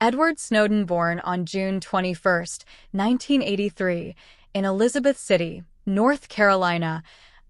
Edward Snowden, born on June 21, 1983, in Elizabeth City, North Carolina,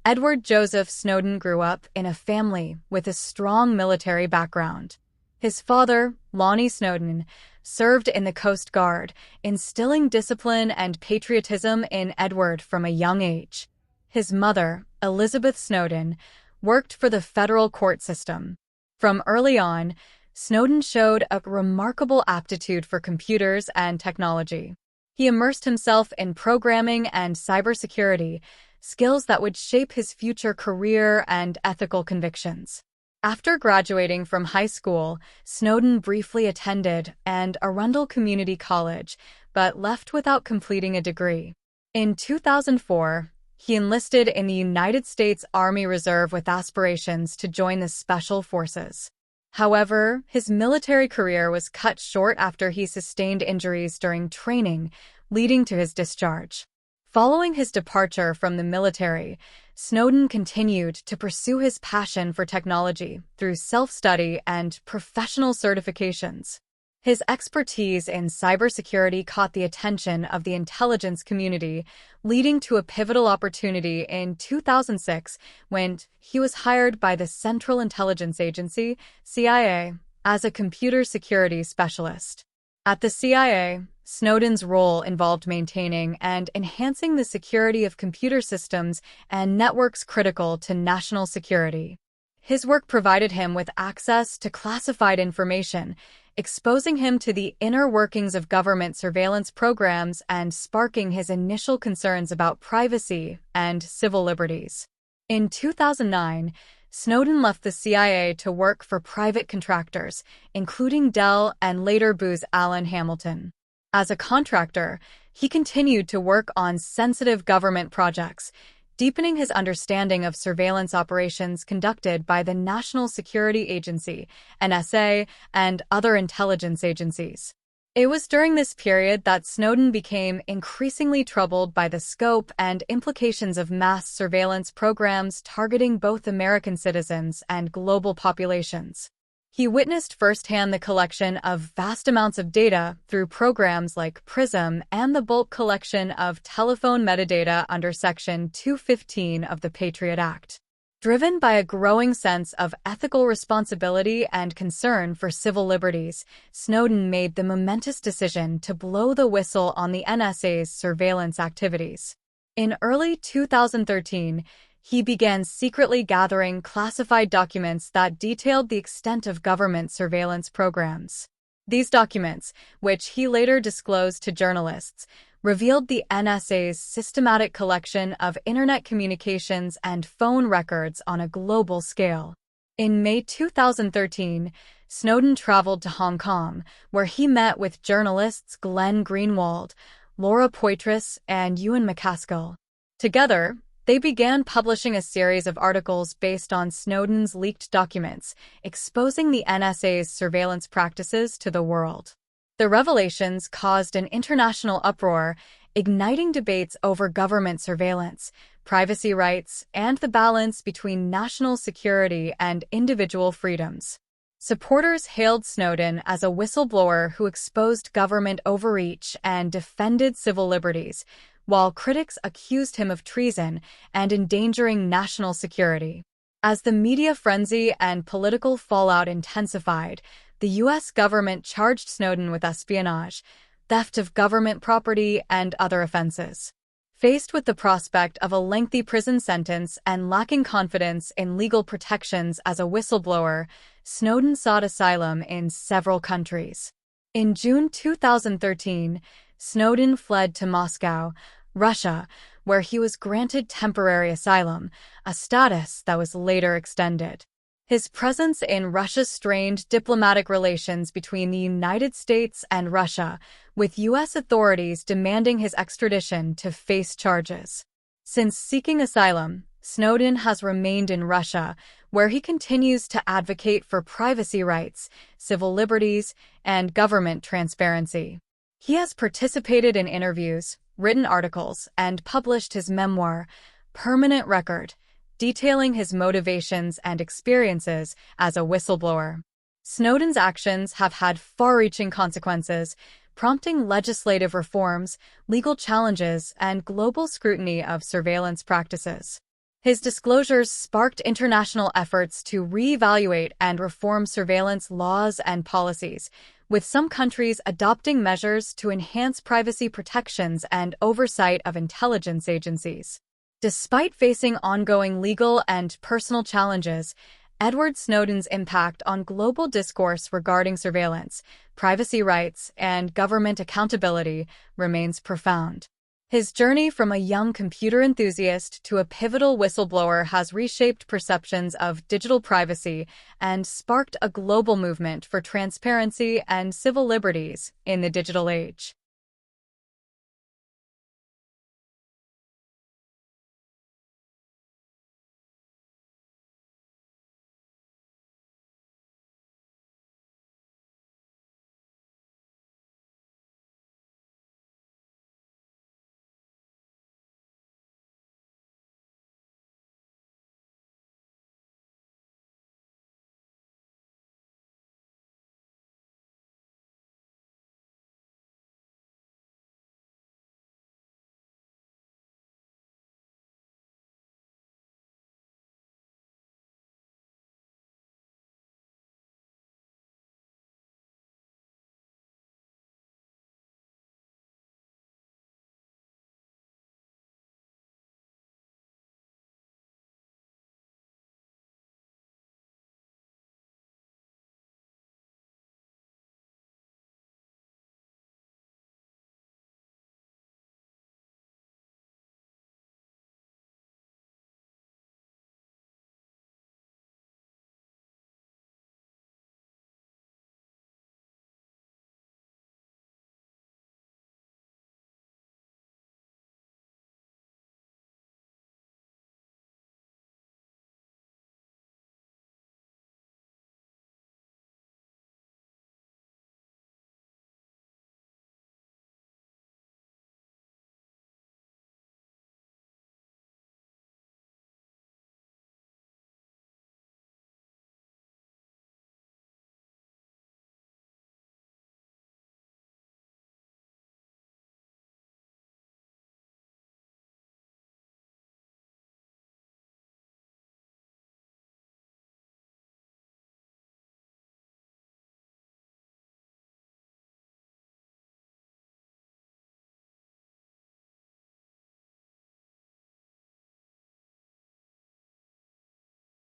Edward Joseph Snowden grew up in a family with a strong military background. His father, Lonnie Snowden, served in the Coast Guard, instilling discipline and patriotism in Edward from a young age. His mother, Elizabeth Snowden, worked for the federal court system. From early on, Snowden showed a remarkable aptitude for computers and technology. He immersed himself in programming and cybersecurity, skills that would shape his future career and ethical convictions. After graduating from high school, Snowden briefly attended an Arundel Community College, but left without completing a degree. In 2004, he enlisted in the United States Army Reserve with aspirations to join the Special Forces. However, his military career was cut short after he sustained injuries during training, leading to his discharge. Following his departure from the military, Snowden continued to pursue his passion for technology through self-study and professional certifications. His expertise in cybersecurity caught the attention of the intelligence community, leading to a pivotal opportunity in 2006 when he was hired by the Central Intelligence Agency, CIA, as a computer security specialist. At the CIA, Snowden's role involved maintaining and enhancing the security of computer systems and networks critical to national security. His work provided him with access to classified information, exposing him to the inner workings of government surveillance programs and sparking his initial concerns about privacy and civil liberties. In 2009, Snowden left the CIA to work for private contractors, including Dell and later Booz Allen Hamilton. As a contractor, he continued to work on sensitive government projects, deepening his understanding of surveillance operations conducted by the National Security Agency, NSA, and other intelligence agencies. It was during this period that Snowden became increasingly troubled by the scope and implications of mass surveillance programs targeting both American citizens and global populations. He witnessed firsthand the collection of vast amounts of data through programs like PRISM and the bulk collection of telephone metadata under Section 215 of the Patriot Act. Driven by a growing sense of ethical responsibility and concern for civil liberties, Snowden made the momentous decision to blow the whistle on the NSA's surveillance activities. In early 2013, he began secretly gathering classified documents that detailed the extent of government surveillance programs. These documents, which he later disclosed to journalists, revealed the NSA's systematic collection of internet communications and phone records on a global scale. In May 2013, Snowden traveled to Hong Kong, where he met with journalists Glenn Greenwald, Laura Poitras, and Ewan MacAskill. Together, they began publishing a series of articles based on Snowden's leaked documents, exposing the NSA's surveillance practices to the world. The revelations caused an international uproar, igniting debates over government surveillance, privacy rights, and the balance between national security and individual freedoms. Supporters hailed Snowden as a whistleblower who exposed government overreach and defended civil liberties, while critics accused him of treason and endangering national security. As the media frenzy and political fallout intensified, the U.S. government charged Snowden with espionage, theft of government property, and other offenses. Faced with the prospect of a lengthy prison sentence and lacking confidence in legal protections as a whistleblower, Snowden sought asylum in several countries. In June 2013, Snowden fled to Moscow, Russia, where he was granted temporary asylum, a status that was later extended. His presence in Russia strained diplomatic relations between the United States and Russia, with U.S. authorities demanding his extradition to face charges. Since seeking asylum, Snowden has remained in Russia, where he continues to advocate for privacy rights, civil liberties, and government transparency. He has participated in interviews, written articles, and published his memoir, Permanent Record, detailing his motivations and experiences as a whistleblower. Snowden's actions have had far-reaching consequences, prompting legislative reforms, legal challenges, and global scrutiny of surveillance practices. His disclosures sparked international efforts to reevaluate and reform surveillance laws and policies, with some countries adopting measures to enhance privacy protections and oversight of intelligence agencies. Despite facing ongoing legal and personal challenges, Edward Snowden's impact on global discourse regarding surveillance, privacy rights, and government accountability remains profound. His journey from a young computer enthusiast to a pivotal whistleblower has reshaped perceptions of digital privacy and sparked a global movement for transparency and civil liberties in the digital age.